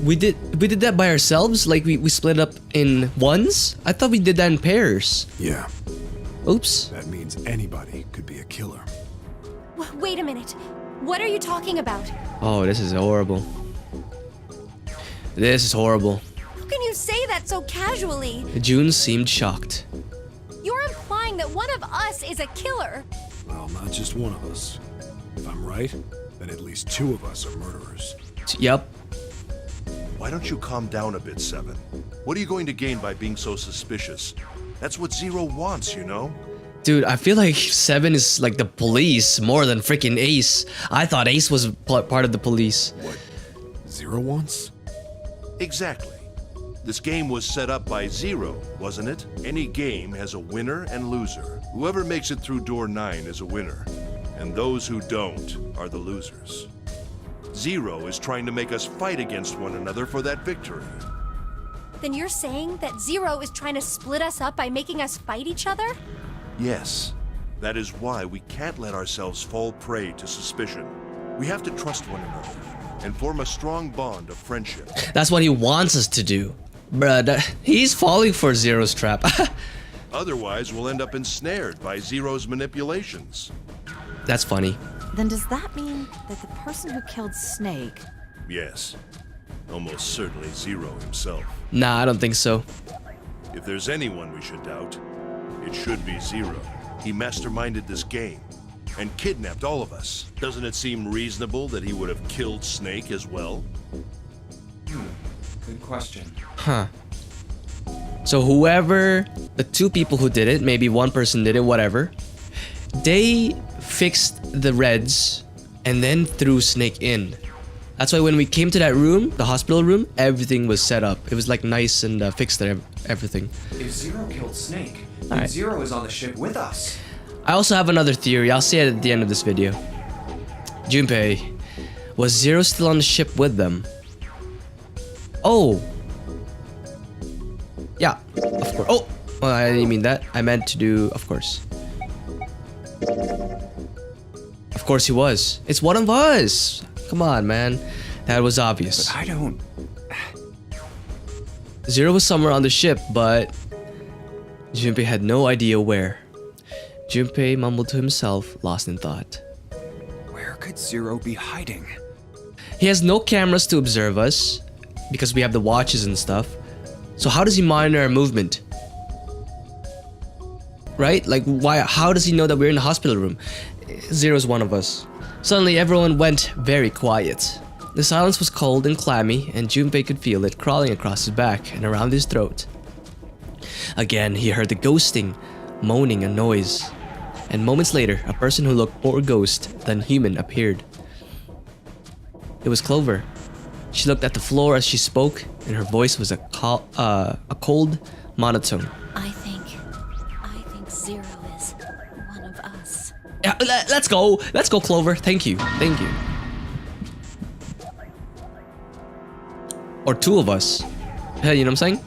Speaker 1: we did that by ourselves? Like we split up in ones? I thought we did that in pairs.
Speaker 3: Yeah,
Speaker 1: Oops.
Speaker 3: that means anybody could be a killer.
Speaker 7: Wait a minute. What are you talking about?
Speaker 1: Oh, this is horrible. This is horrible.
Speaker 7: How can you say that so casually?
Speaker 1: June seemed shocked.
Speaker 7: You're implying that one of us is a killer.
Speaker 3: Well, not just one of us. If I'm right, then at least 2 of us are murderers.
Speaker 1: Yup.
Speaker 5: Why don't you calm down a bit, Seven? What are you going to gain by being so suspicious? That's what Zero wants, you know?
Speaker 1: Dude, I feel like Seven is like the police more than freaking Ace. I thought Ace was part of the police.
Speaker 3: What? Zero wants?
Speaker 5: Exactly. This game was set up by Zero, wasn't it? Any game has a winner and loser. Whoever makes it through door 9 is a winner, and those who don't are the losers. Zero is trying to make us fight against one another for that victory.
Speaker 7: Then you're saying that Zero is trying to split us up by making us fight each other?
Speaker 5: Yes. That is why we can't let ourselves fall prey to suspicion. We have to trust one another and form a strong bond of friendship.
Speaker 1: That's what he wants us to do. Bruh, he's falling for Zero's trap.
Speaker 5: Otherwise, we'll end up ensnared by Zero's manipulations.
Speaker 1: That's funny.
Speaker 6: Then does that mean that the person who killed Snake...
Speaker 5: Yes. Almost certainly Zero himself.
Speaker 1: Nah, I don't think so.
Speaker 5: If there's anyone we should doubt, it should be Zero. He masterminded this game and kidnapped all of us. Doesn't it seem reasonable that he would have killed Snake as well?
Speaker 2: Good question.
Speaker 1: Huh. So whoever, the 2 people who did it, maybe one person did it, whatever, they fixed the Reds and then threw Snake in. That's why when we came to that room, the hospital room, everything was set up. It was like nice and fixed and everything.
Speaker 2: If Zero killed Snake,
Speaker 1: Alright.
Speaker 2: Zero is on the ship with us.
Speaker 1: I also have another theory. I'll say it at the end of this video. Junpei, was Zero still on the ship with them? Oh. Yeah, of course. Oh, well, I didn't mean that. I meant to do, of course. Of course he was. It's one of us. Come on, man. That was obvious.
Speaker 2: But I don't...
Speaker 1: Zero was somewhere on the ship, but Junpei had no idea where. Junpei mumbled to himself, lost in thought.
Speaker 2: Where could Zero be hiding?
Speaker 1: He has no cameras to observe us because we have the watches and stuff. So how does he monitor our movement? Right? Like, why? How does he know that we're in the hospital room? Zero's one of us. Suddenly, everyone went very quiet. The silence was cold and clammy, and Junpei could feel it crawling across his back and around his throat. Again, he heard the ghosting, moaning a noise. And moments later, a person who looked more ghost than human appeared. It was Clover. She looked at the floor as she spoke, and her voice was a cold monotone.
Speaker 4: I think Zero is one of us.
Speaker 1: Yeah, let's go. Let's go, Clover. Thank you. Thank you. Or two of us. Hell, you know what I'm saying?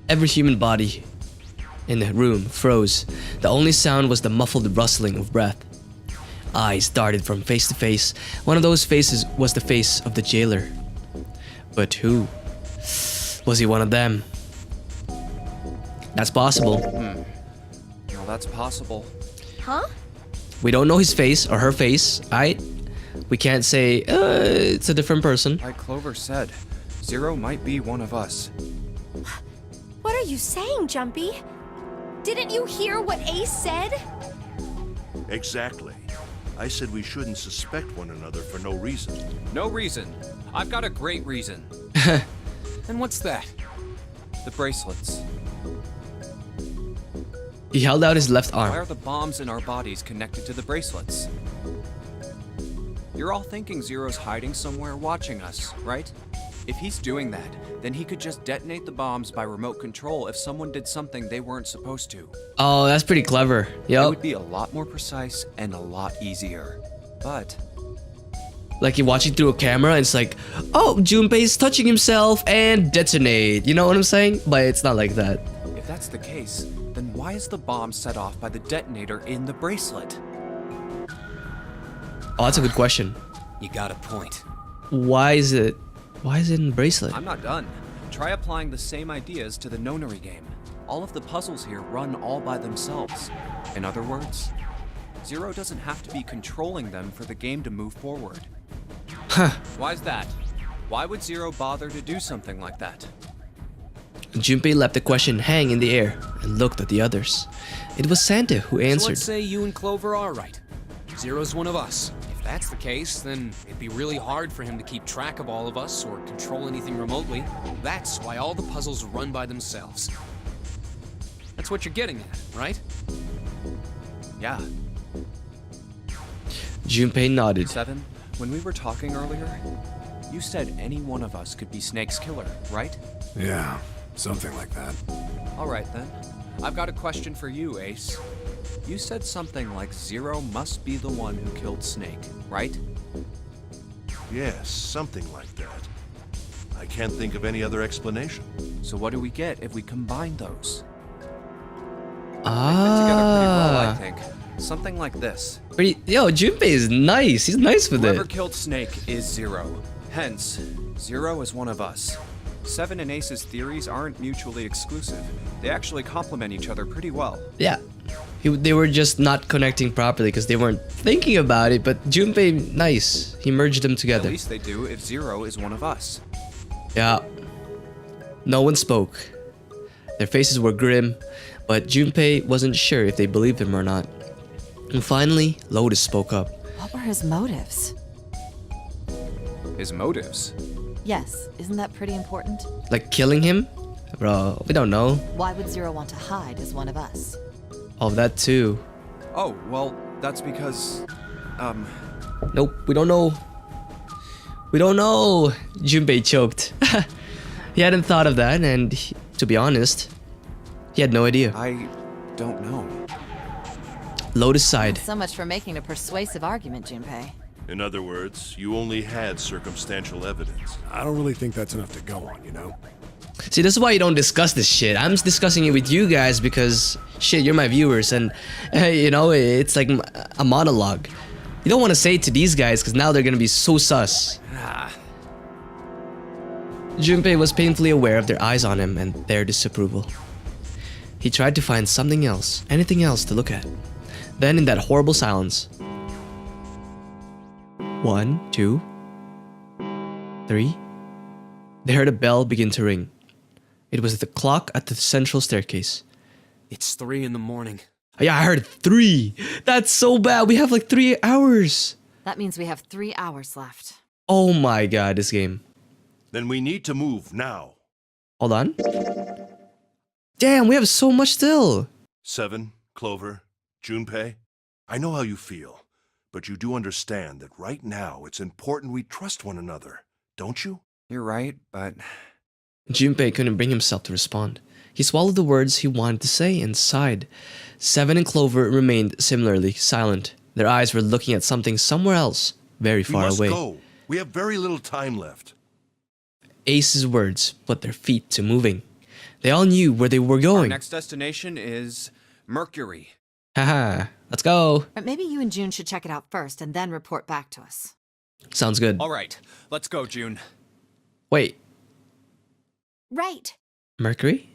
Speaker 1: Every human body in the room froze. The only sound was the muffled rustling of breath. Eyes darted from face to face. One of those faces was the face of the jailer. But who? Was he one of them? That's possible.
Speaker 2: Well, that's possible.
Speaker 7: Huh?
Speaker 1: We don't know his face or her face, right? We can't say, it's a different person.
Speaker 2: Like Clover said, Zero might be one of us.
Speaker 7: What are you saying, Jumpy? Didn't you hear what Ace said?
Speaker 5: Exactly. I said we shouldn't suspect one another for no reason.
Speaker 2: No reason. I've got a great reason.
Speaker 8: And what's that?
Speaker 2: The bracelets.
Speaker 1: He held out his left
Speaker 2: Why
Speaker 1: arm.
Speaker 2: are the bombs in our bodies connected to the bracelets? You're all thinking Zero's hiding somewhere watching us, right? If he's doing that, then he could just detonate the bombs by remote control if someone did something they weren't supposed to.
Speaker 1: Oh, that's pretty clever.
Speaker 2: It
Speaker 1: Yup.
Speaker 2: would be a lot more precise and a lot easier. But
Speaker 1: Like you're watching through a camera and it's like, oh, Junpei's touching himself and detonate. You know what I'm saying? But it's not like that.
Speaker 2: if that's the case, then why is the bomb set off by the detonator in the bracelet?
Speaker 1: Oh, that's a good question.
Speaker 8: You got a point.
Speaker 1: Why is it in the bracelet?
Speaker 2: I'm not done. Try applying the same ideas to the nonary game. All of the puzzles here run all by themselves. In other words, Zero doesn't have to be controlling them for the game to move forward.
Speaker 1: Huh.
Speaker 2: Why's that? Why would Zero bother to do something like that?
Speaker 1: Junpei left the question hang in the air and looked at the others. It was Santa who
Speaker 8: So
Speaker 1: answered.
Speaker 8: let's say you and Clover are right. Zero's one of us. If that's the case, then it'd be really hard for him to keep track of all of us or control anything remotely. That's why all the puzzles run by themselves. That's what you're getting at, right?
Speaker 2: Yeah.
Speaker 1: Junpei nodded.
Speaker 2: Seven, when we were talking earlier, you said any one of us could be Snake's killer, right?
Speaker 3: Yeah, something like that.
Speaker 2: All right then. I've got a question for you, Ace. You said something like Zero must be the one who killed Snake, right?
Speaker 5: Yes, something like that. I can't think of any other explanation.
Speaker 2: So what do we get if we combine those? Together pretty well, I
Speaker 1: Ah.
Speaker 2: think. Something like this.
Speaker 1: Yo, Junpei is nice. He's nice with
Speaker 2: Whoever
Speaker 1: it.
Speaker 2: killed Snake is Zero. Hence, Zero is one of us. Seven and Ace's theories aren't mutually exclusive. They actually complement each other pretty well.
Speaker 1: Yeah. They were just not connecting properly because they weren't thinking about it, but Junpei, nice. He merged them
Speaker 2: At
Speaker 1: together.
Speaker 2: least they do if Zero is one of us.
Speaker 1: Yeah. No one spoke. Their faces were grim, but Junpei wasn't sure if they believed him or not. And finally, Lotus spoke up.
Speaker 6: What were his motives?
Speaker 2: His motives.
Speaker 6: Yes, isn't that pretty important?
Speaker 1: Like killing him? Bro, we don't know.
Speaker 6: Why would Zero want to hide as one of us?
Speaker 1: All of that too.
Speaker 2: Oh, well, that's because...
Speaker 1: Nope, we don't know. We don't know. Junpei choked. He hadn't thought of that, and to be honest, He had no idea.
Speaker 2: I don't know.
Speaker 1: Lotus side.
Speaker 6: So much for making a persuasive argument, Junpei.
Speaker 5: In other words, you only had circumstantial evidence.
Speaker 3: I don't really think that's enough to go on, you know?
Speaker 1: See, this is why you don't discuss this shit. I'm just discussing it with you guys because, shit, you're my viewers, and, you know, it's like a monologue. You don't want to say it to these guys because now they're gonna be so sus. Junpei was painfully aware of their eyes on him and their disapproval. He tried to find something else, anything else to look at. Then, in that horrible silence, 1, 2, 3, they heard a bell begin to ring. It was the clock at the central staircase.
Speaker 8: It's 3 in the morning.
Speaker 1: Yeah, I heard 3. That's so bad. We have like 3 hours.
Speaker 6: That means we have 3 hours left.
Speaker 1: Oh my god, this game.
Speaker 5: Then we need to move now.
Speaker 1: Hold on. Damn, we have so much still.
Speaker 5: 7, Clover, Junpei, I know how you feel, but you do understand that right now it's important we trust one another, don't you?
Speaker 2: You're right, but
Speaker 1: Junpei couldn't bring himself to respond. He swallowed the words he wanted to say and sighed. 7 and Clover remained similarly silent. Their eyes were looking at something somewhere else, very far
Speaker 5: we must
Speaker 1: away.
Speaker 5: go. We have very little time left.
Speaker 1: Ace's words put their feet to moving. They all knew where they were
Speaker 2: our
Speaker 1: going.
Speaker 2: next destination is Mercury.
Speaker 1: Haha, let's go.
Speaker 6: But maybe you and June should check it out first and then report back to us.
Speaker 1: Sounds good.
Speaker 2: All right, let's go, June.
Speaker 1: Wait,
Speaker 7: Right.
Speaker 1: Mercury?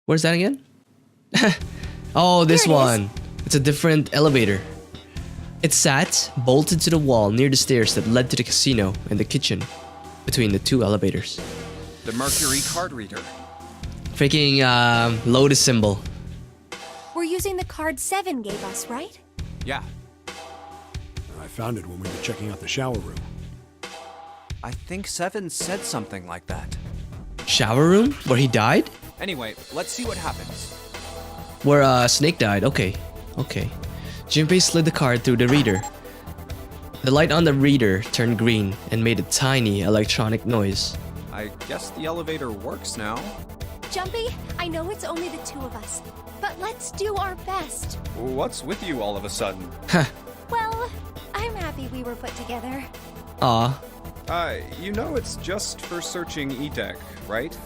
Speaker 1: Where's that again? Oh, this
Speaker 7: Here it is.
Speaker 1: one. It's a different elevator. It sat bolted to the wall near the stairs that led to the casino and the kitchen, between the 2 elevators.
Speaker 2: The Mercury card reader.
Speaker 1: Freaking lotus symbol.
Speaker 7: We're using the card 7 gave us, right?
Speaker 2: Yeah,
Speaker 3: I found it when we were checking out the shower room.
Speaker 2: I think 7 said something like that.
Speaker 1: Shower room? Where he died?
Speaker 2: Anyway, let's see what happens.
Speaker 1: Where Snake died. Okay. Okay. Junpei slid the card through the reader. The light on the reader turned green and made a tiny electronic noise.
Speaker 2: I guess the elevator works now.
Speaker 7: Jumpy, I know it's only the 2 of us, but let's do our best.
Speaker 2: What's with you all of a sudden?
Speaker 7: Well, I'm happy we were put together.
Speaker 1: Aw.
Speaker 2: You know it's just for searching E-Deck, right?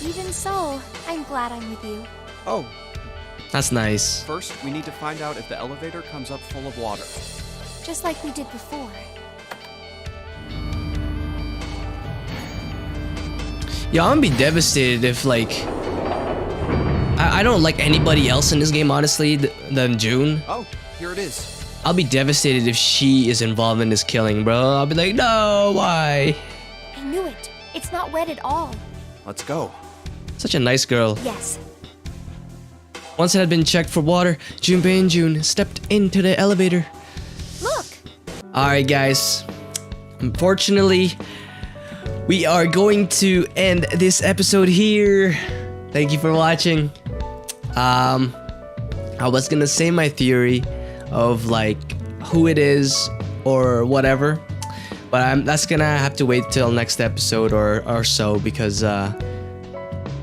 Speaker 7: Even so, I'm glad I'm with you.
Speaker 2: Oh,
Speaker 1: That's nice.
Speaker 2: first we need to find out if the elevator comes up full of water.
Speaker 7: Just like we did before.
Speaker 1: Yeah, I'm gonna be devastated if, like... I don't like anybody else in this game, honestly, than June.
Speaker 2: Oh, here it is.
Speaker 1: I'll be devastated if she is involved in this killing, bro. I'll be like, no, why?
Speaker 7: I knew it. It's not wet at all.
Speaker 2: Let's go.
Speaker 1: Such a nice girl.
Speaker 7: Yes.
Speaker 1: Once it had been checked for water, Junpei and June stepped into the elevator.
Speaker 7: Look.
Speaker 1: Alright, guys. Unfortunately, we are going to end this episode here. Thank you for watching. I was gonna say my theory of like who it is or whatever, but that's gonna have to wait till next episode or so because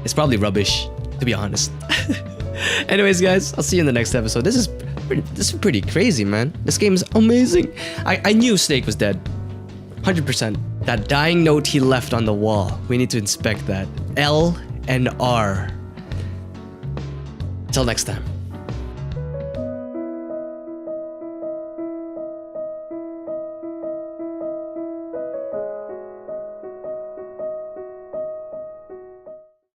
Speaker 1: it's probably rubbish, to be honest. Anyways, guys, I'll see you in the next episode. This is pretty crazy, man. This game is amazing. I knew Snake was dead, 100%. That dying note he left on the wall, we need to inspect that. L and R. Till next time.